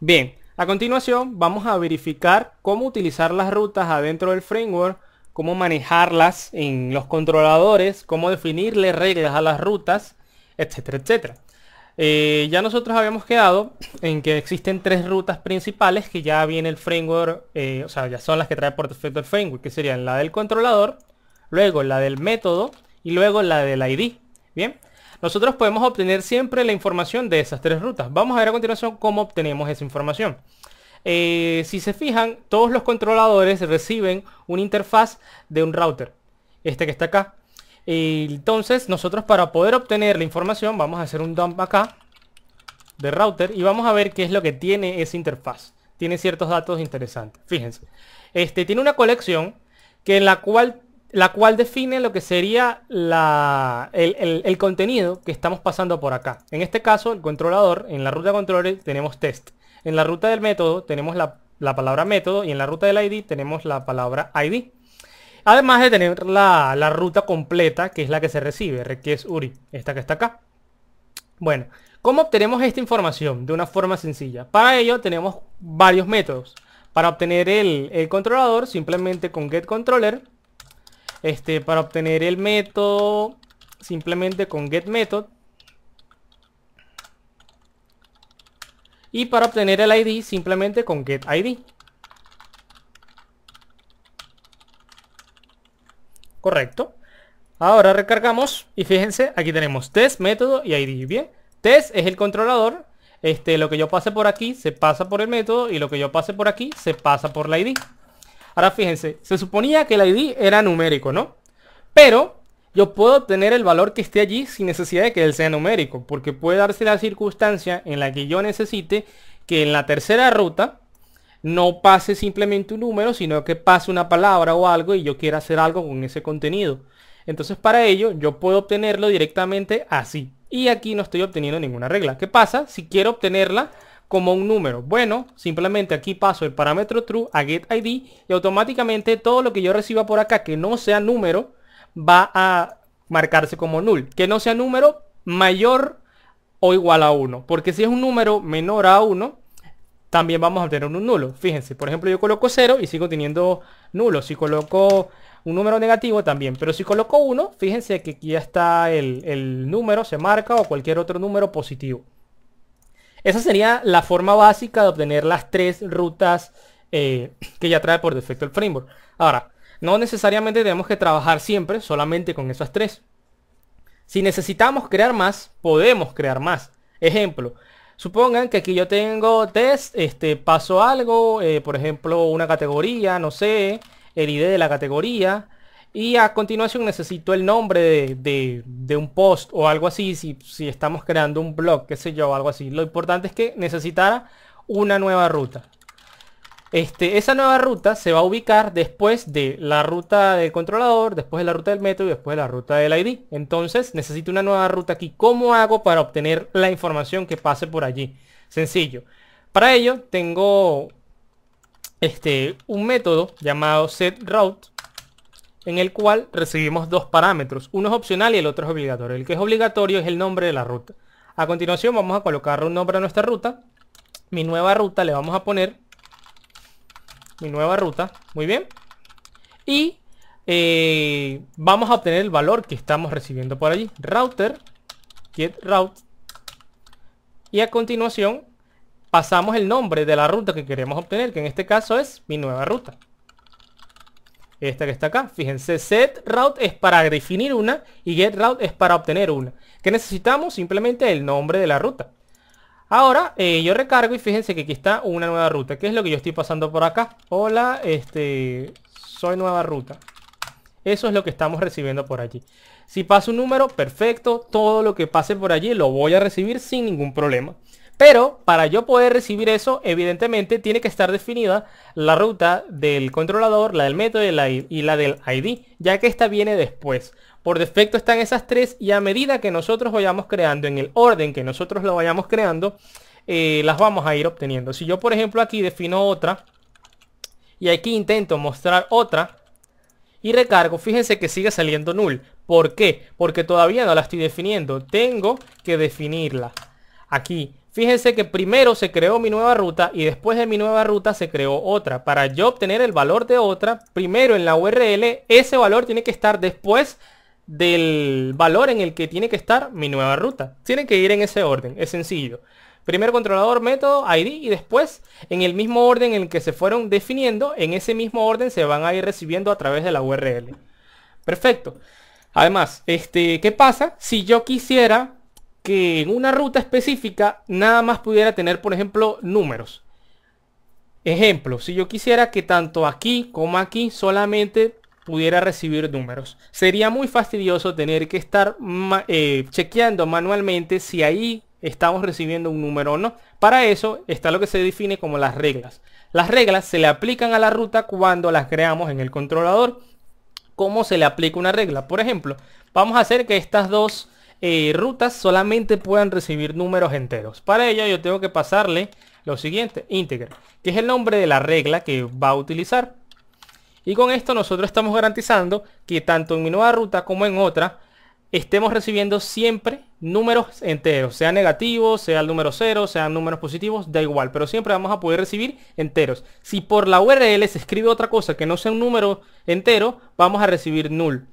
Bien, a continuación vamos a verificar cómo utilizar las rutas adentro del framework, cómo manejarlas en los controladores, cómo definirle reglas a las rutas, etcétera, etcétera. Ya nosotros habíamos quedado en que existen tres rutas principales que ya viene el framework, o sea, ya son las que trae por defecto el framework, que serían la del controlador, luego la del método y luego la del ID. Bien, nosotros podemos obtener siempre la información de esas tres rutas. Vamos a ver a continuación cómo obtenemos esa información. Si se fijan, todos los controladores reciben una interfaz de un router, este que está acá. Entonces nosotros, para poder obtener la información, vamos a hacer un dump acá de router y vamos a ver qué es lo que tiene esa interfaz. Tiene ciertos datos interesantes. Fíjense, tiene una colección que en la cual define lo que sería el contenido que estamos pasando por acá. En este caso, el controlador, en la ruta de controles tenemos test. En la ruta del método tenemos la palabra método y en la ruta del ID tenemos la palabra ID. Además de tener la ruta completa, que es la que se recibe, request URI, esta que está acá. Bueno, ¿cómo obtenemos esta información? De una forma sencilla. Para ello tenemos varios métodos. Para obtener el controlador, simplemente con getController. Para obtener el método, simplemente con getMethod. Y para obtener el ID, simplemente con getID. Correcto. Ahora recargamos y fíjense, aquí tenemos test, método y ID. Bien, test es el controlador. Lo que yo pase por aquí se pasa por el método y lo que yo pase por aquí se pasa por la ID. Ahora fíjense, se suponía que el ID era numérico, ¿no? Pero yo puedo obtener el valor que esté allí sin necesidad de que él sea numérico, porque puede darse la circunstancia en la que yo necesite que en la tercera ruta no pase simplemente un número, sino que pase una palabra o algo y yo quiera hacer algo con ese contenido. Entonces para ello yo puedo obtenerlo directamente así. Y aquí no estoy obteniendo ninguna regla. ¿Qué pasa si quiero obtenerla como un número? Bueno, simplemente aquí paso el parámetro true a getID y automáticamente todo lo que yo reciba por acá que no sea número va a marcarse como null. Que no sea número mayor o igual a 1. Porque si es un número menor a 1, también vamos a obtener un nulo. Fíjense, por ejemplo, yo coloco 0 y sigo teniendo nulo. Si coloco un número negativo también. Pero si coloco 1, fíjense que aquí ya está el número, se marca, o cualquier otro número positivo. Esa sería la forma básica de obtener las tres rutas que ya trae por defecto el framework. Ahora, no necesariamente tenemos que trabajar siempre solamente con esas tres. Si necesitamos crear más, podemos crear más. Ejemplo, supongan que aquí yo tengo test, paso algo, por ejemplo una categoría, no sé, el ID de la categoría. Y a continuación necesito el nombre de un post o algo así, si estamos creando un blog, qué sé yo, algo así. Lo importante es que necesitara una nueva ruta. Esa nueva ruta se va a ubicar después de la ruta del controlador, después de la ruta del método y después de la ruta del ID. Entonces necesito una nueva ruta aquí. ¿Cómo hago para obtener la información que pase por allí? Sencillo. Para ello tengo un método llamado setRoute, en el cual recibimos dos parámetros. Uno es opcional y el otro es obligatorio. El que es obligatorio es el nombre de la ruta. A continuación vamos a colocar un nombre a nuestra ruta. Mi nueva ruta le vamos a poner mi nueva ruta, muy bien. Y vamos a obtener el valor que estamos recibiendo por allí. Router, getRoute. Y a continuación pasamos el nombre de la ruta que queremos obtener, que en este caso es mi nueva ruta. Esta que está acá, fíjense, setRoute es para definir una y getRoute es para obtener una. ¿Qué necesitamos? Simplemente el nombre de la ruta. Ahora yo recargo y fíjense que aquí está una nueva ruta. ¿Qué es lo que yo estoy pasando por acá? Hola, soy nueva ruta. Eso es lo que estamos recibiendo por allí. Si pasa un número, perfecto. Todo lo que pase por allí lo voy a recibir sin ningún problema. Pero para yo poder recibir eso, evidentemente tiene que estar definida la ruta del controlador, la del método y la del ID, ya que esta viene después. Por defecto están esas tres y a medida que nosotros vayamos creando, en el orden que nosotros lo vayamos creando, las vamos a ir obteniendo. Si yo por ejemplo aquí defino otra y aquí intento mostrar otra y recargo, fíjense que sigue saliendo null. ¿Por qué? Porque todavía no la estoy definiendo. Tengo que definirla. Aquí Fíjense que primero se creó mi nueva ruta y después de mi nueva ruta se creó otra. Para yo obtener el valor de otra, primero en la URL, ese valor tiene que estar después del valor en el que tiene que estar mi nueva ruta. Tienen que ir en ese orden, es sencillo. Primero controlador, método, ID y después en el mismo orden en el que se fueron definiendo, en ese mismo orden se van a ir recibiendo a través de la URL. Perfecto. Además, ¿qué pasa si yo quisiera que en una ruta específica nada más pudiera tener, por ejemplo, números? Ejemplo, si yo quisiera que tanto aquí como aquí solamente pudiera recibir números, sería muy fastidioso tener que estar chequeando manualmente si ahí estamos recibiendo un número o no. Para eso está lo que se define como las reglas. Las reglas se le aplican a la ruta cuando las creamos en el controlador. ¿Cómo se le aplica una regla? Por ejemplo, vamos a hacer que estas dos rutas solamente puedan recibir números enteros. Para ello yo tengo que pasarle lo siguiente, integer, que es el nombre de la regla que va a utilizar. Y con esto nosotros estamos garantizando que tanto en mi nueva ruta como en otra estemos recibiendo siempre números enteros, sean negativos, sea el número 0, sean números positivos, da igual, pero siempre vamos a poder recibir enteros. Si por la URL se escribe otra cosa que no sea un número entero, vamos a recibir null.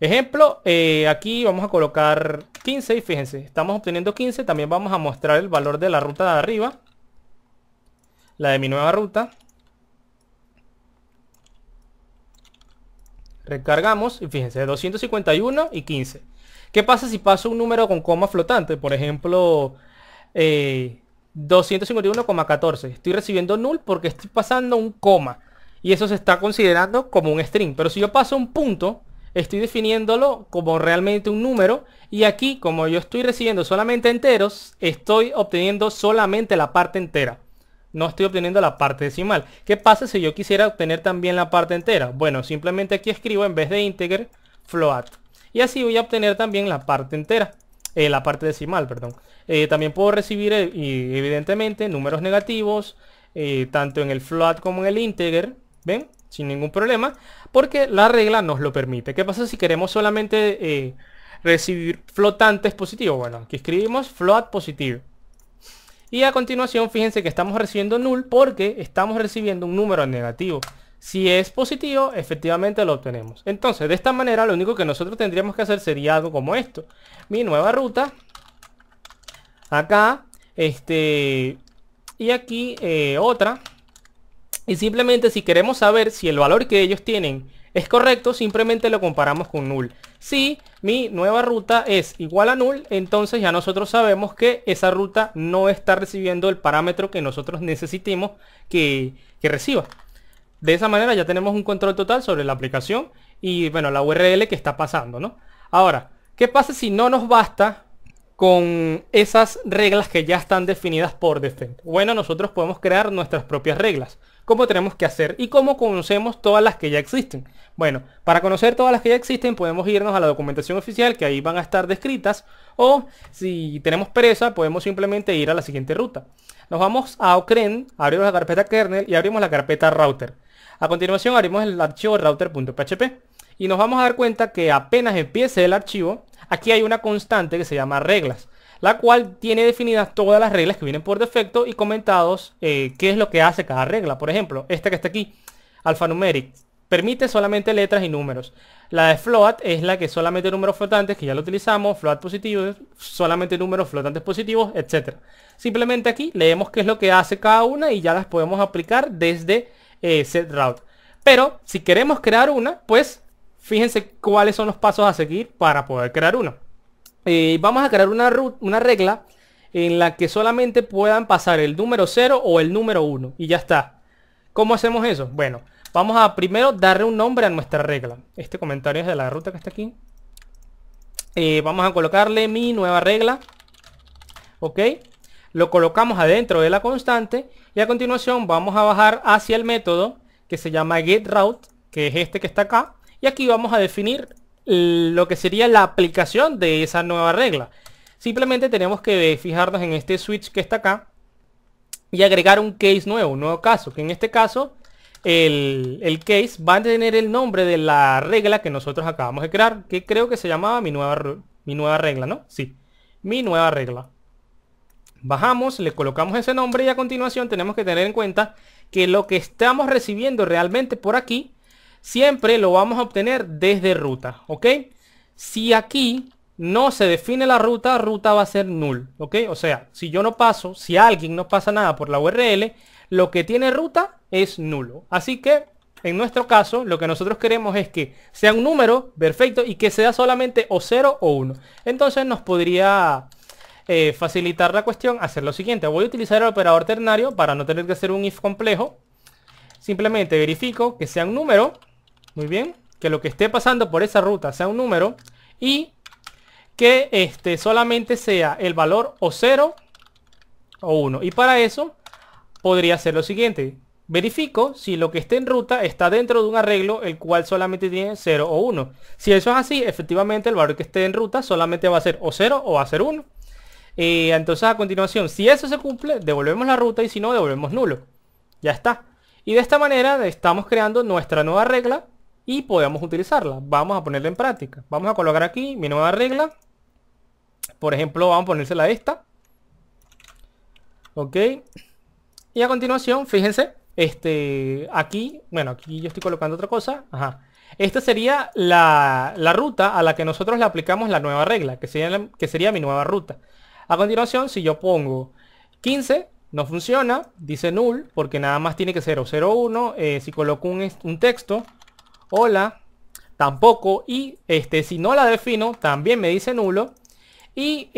Ejemplo, aquí vamos a colocar 15 y fíjense, estamos obteniendo 15. También vamos a mostrar el valor de la ruta de arriba, la de mi nueva ruta. Recargamos y fíjense, 251 y 15. ¿Qué pasa si paso un número con coma flotante? Por ejemplo, 251,14. Estoy recibiendo null porque estoy pasando un coma. Y eso se está considerando como un string. Pero si yo paso un punto, estoy definiéndolo como realmente un número. Y aquí, como yo estoy recibiendo solamente enteros, estoy obteniendo solamente la parte entera. No estoy obteniendo la parte decimal. ¿Qué pasa si yo quisiera obtener también la parte entera? Bueno, simplemente aquí escribo en vez de integer, float. Y así voy a obtener también la parte entera. La parte decimal, perdón. También puedo recibir, evidentemente, números negativos, tanto en el float como en el integer. ¿Ven? Sin ningún problema. Porque la regla nos lo permite. ¿Qué pasa si queremos solamente recibir flotantes positivos? Bueno, aquí escribimos float positivo. Y a continuación, fíjense que estamos recibiendo null porque estamos recibiendo un número negativo. Si es positivo, efectivamente lo obtenemos. Entonces, de esta manera, lo único que nosotros tendríamos que hacer sería algo como esto. Mi nueva ruta. Acá. Y aquí otra. Y simplemente si queremos saber si el valor que ellos tienen es correcto, simplemente lo comparamos con null. Si mi nueva ruta es igual a null, entonces ya nosotros sabemos que esa ruta no está recibiendo el parámetro que nosotros necesitemos que reciba. De esa manera ya tenemos un control total sobre la aplicación y bueno, la URL que está pasando, ¿no? Ahora, ¿qué pasa si no nos basta con esas reglas que ya están definidas por defecto? Bueno, nosotros podemos crear nuestras propias reglas. ¿Cómo tenemos que hacer? ¿Y cómo conocemos todas las que ya existen? Bueno, para conocer todas las que ya existen podemos irnos a la documentación oficial, que ahí van a estar descritas. O si tenemos pereza, podemos simplemente ir a la siguiente ruta. Nos vamos a Ocren, abrimos la carpeta kernel y abrimos la carpeta router. A continuación abrimos el archivo router.php y nos vamos a dar cuenta que apenas empiece el archivo, aquí hay una constante que se llama reglas, la cual tiene definidas todas las reglas que vienen por defecto y comentados qué es lo que hace cada regla. Por ejemplo, esta que está aquí, alphanumeric, permite solamente letras y números. La de float es la que solamente números flotantes, que ya lo utilizamos, float positivo, solamente números flotantes positivos, etc. Simplemente aquí leemos qué es lo que hace cada una y ya las podemos aplicar desde setroute. Pero si queremos crear una, pues fíjense cuáles son los pasos a seguir para poder crear una. Vamos a crear una regla en la que solamente puedan pasar el número 0 o el número 1 y ya está. ¿Cómo hacemos eso? Bueno, vamos a primero darle un nombre a nuestra regla. Este comentario es de la ruta que está aquí. Vamos a colocarle mi nueva regla. Ok. Lo colocamos adentro de la constante y a continuación vamos a bajar hacia el método que se llama getRoute, que es este que está acá. Y aquí vamos a definir lo que sería la aplicación de esa nueva regla. Simplemente tenemos que fijarnos en este switch que está acá y agregar un case nuevo, un nuevo caso, que en este caso el case va a tener el nombre de la regla que nosotros acabamos de crear, que creo que se llamaba mi nueva regla, ¿no? Sí, mi nueva regla. Bajamos, le colocamos ese nombre y a continuación tenemos que tener en cuenta que lo que estamos recibiendo realmente por aquí siempre lo vamos a obtener desde ruta, ¿ok? Si aquí no se define la ruta, ruta va a ser null, ¿ok? O sea, si yo no paso, si alguien no pasa nada por la URL, lo que tiene ruta es nulo. Así que en nuestro caso, lo que nosotros queremos es que sea un número perfecto y que sea solamente o 0 o 1. Entonces nos podría facilitar la cuestión hacer lo siguiente. Voy a utilizar el operador ternario para no tener que hacer un if complejo. Simplemente verifico que sea un número. Muy bien. Que lo que esté pasando por esa ruta sea un número. Y que solamente sea el valor o 0 o 1. Y para eso podría hacer lo siguiente. Verifico si lo que esté en ruta está dentro de un arreglo el cual solamente tiene 0 o 1. Si eso es así, efectivamente el valor que esté en ruta solamente va a ser o 0 o va a ser 1. Entonces a continuación, si eso se cumple, devolvemos la ruta y si no, devolvemos nulo. Ya está. Y de esta manera estamos creando nuestra nueva regla y podemos utilizarla. Vamos a ponerla en práctica. Vamos a colocar aquí mi nueva regla. Por ejemplo, vamos a ponérsela a esta. Ok. Y a continuación, fíjense, aquí, bueno, aquí yo estoy colocando otra cosa. Ajá. Esta sería la ruta a la que nosotros le aplicamos la nueva regla, que sería mi nueva ruta. A continuación, si yo pongo 15, no funciona, dice null, porque nada más tiene que ser o 0 o 1. Si coloco un texto, hola, tampoco. Y si no la defino, también me dice nulo. Y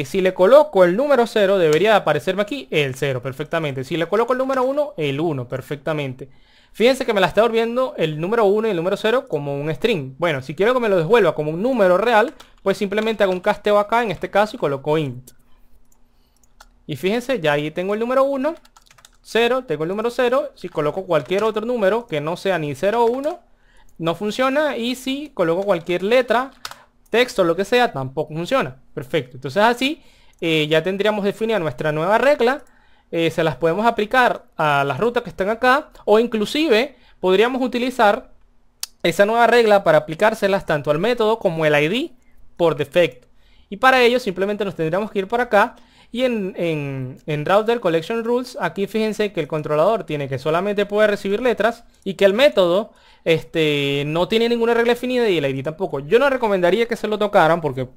si le coloco el número 0, debería aparecerme aquí el 0 perfectamente. Si le coloco el número 1, el 1 perfectamente. Fíjense que me la está devolviendo el número 1 y el número 0 como un string. Bueno, si quiero que me lo devuelva como un número real, pues simplemente hago un casteo acá, en este caso, y coloco int. Y fíjense, ya ahí tengo el número 1, 0, tengo el número 0. Si coloco cualquier otro número que no sea ni 0 o 1, no funciona. Y si coloco cualquier letra, texto, lo que sea, tampoco funciona. Perfecto. Entonces así ya tendríamos definida nuestra nueva regla. Se las podemos aplicar a las rutas que están acá. O inclusive podríamos utilizar esa nueva regla para aplicárselas tanto al método como el ID por defecto. Y para ello simplemente nos tendríamos que ir por acá. Y en Router Collection Rules, aquí fíjense que el controlador tiene que solamente poder recibir letras y que el método no tiene ninguna regla definida y el ID tampoco. Yo no recomendaría que se lo tocaran porque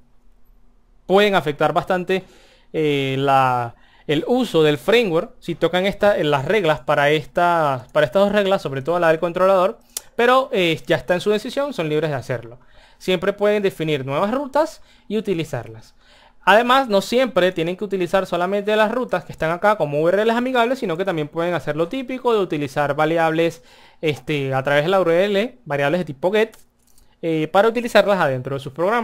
pueden afectar bastante el uso del framework si tocan las reglas para estas dos reglas, sobre todo la del controlador. Pero ya está en su decisión, son libres de hacerlo. Siempre pueden definir nuevas rutas y utilizarlas. Además, no siempre tienen que utilizar solamente las rutas que están acá como URLs amigables, sino que también pueden hacer lo típico de utilizar variables a través de la URL, variables de tipo get, para utilizarlas adentro de sus programas.